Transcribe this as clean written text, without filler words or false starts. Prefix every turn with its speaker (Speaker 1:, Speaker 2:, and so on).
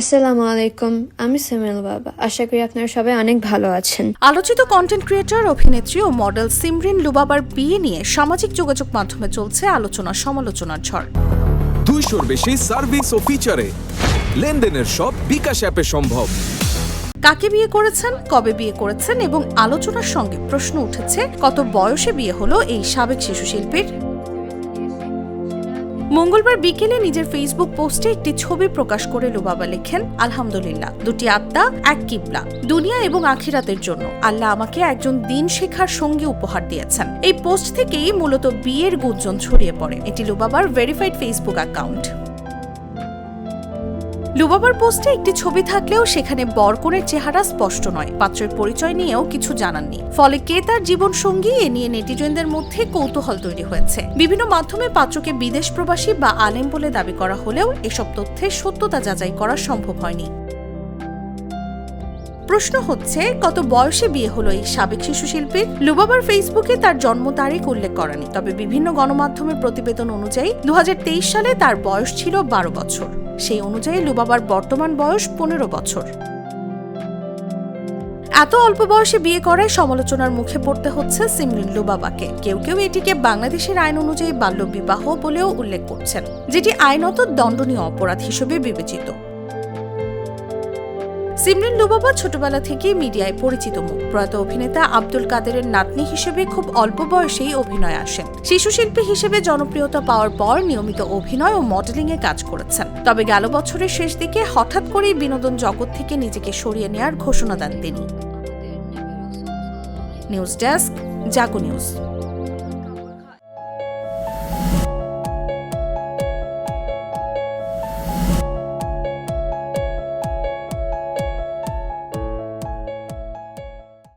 Speaker 1: আসসালামু আলাইকুম, আমি সামিল বাবা। আশা করি আপনারা সবাই অনেক ভালো আছেন।
Speaker 2: আলোচিত কন্টেন্ট ক্রিয়েটর, অভিনেত্রী ও মডেল সিমরিন লুবাবার বিয়ে নিয়ে সামাজিক যোগাযোগ মাধ্যমে চলছে আলোচনা সমালোচনার ঝড়।
Speaker 3: 200-র বেশি সার্ভিস ও ফিচারে লেনদেনের সব বিকাশ অ্যাপে সম্ভব।
Speaker 2: কাকে বিয়ে করেছেন, কবে বিয়ে করেছেন এবং আলোচনার সঙ্গে প্রশ্ন উঠেছে কত বয়সে বিয়ে হলো এই সাবেক শিশু শিল্পীর। মঙ্গলবার বিকেলে নিজের ফেসবুক পোস্টে একটি ছবি প্রকাশ করে লুবাবা লেখেন, আলহামদুলিল্লাহ, দুটি আত্মা, এক কিবলা, দুনিয়া এবং আখিরাতের জন্য আল্লাহ আমাকে একজন দিন শেখার সঙ্গী উপহার দিয়েছেন। এই পোস্ট থেকেই মূলত বিয়ের গুঞ্জন ছড়িয়ে পড়ে। এটি লুবাবার ভেরিফাইড ফেসবুক অ্যাকাউন্ট। লুবাবার পোস্টে একটি ছবি থাকলেও সেখানে বরকনের চেহারা স্পষ্ট নয়, পাত্রের পরিচয় নিয়েও কিছু জানাননি। ফলে কে তার জীবন সঙ্গী এ নিয়ে নেটিজেনদের মধ্যে কৌতূহল তৈরি হয়েছে। বিভিন্ন মাধ্যমে পাত্রকে বিদেশ প্রবাসী বা আলেম বলে দাবি করা হলেও এসব তথ্যের সত্যতা যাচাই করা সম্ভব হয়নি। প্রশ্ন হচ্ছে, কত বয়সে বিয়ে হলো এই সাবেক শিশু শিল্পীর? লুবাবার ফেসবুকে তার জন্ম তারিখ উল্লেখ করেনি, তবে বিভিন্ন গণমাধ্যমের প্রতিবেদন অনুযায়ী 2023 সালে তার বয়স ছিল 12 বছর। সেই অনুযায়ী লুবাবার বর্তমান বয়স 15 বছর। এত অল্প বয়সে বিয়ে করায় সমালোচনার মুখে পড়তে হচ্ছে সিমরিন লুবাবাকে। কেউ কেউ এটিকে বাংলাদেশের আইন অনুযায়ী বাল্যবিবাহ বলেও উল্লেখ করছেন, যেটি আইনত দণ্ডনীয় অপরাধ হিসেবে বিবেচিত। সিমরিন লুবাবা ছোটবেলা থেকেই মিডিয়ায় পরিচিত মুখ। প্রয়াত অভিনেতা আব্দুল কাদেরের নাতনি হিসেবে খুব অল্প বয়সেই অভিনয়ে আসেন। শিশু শিল্পী হিসেবে জনপ্রিয়তা পাওয়ার পর নিয়মিত অভিনয় ও মডেলিং এ কাজ করেছেন। তবে গেল বছরের শেষ দিকে হঠাৎ করেই বিনোদন জগৎ থেকে নিজেকে সরিয়ে নেওয়ার ঘোষণা দেন তিনি। নিউজ ডেস্ক, জাগো নিউজ।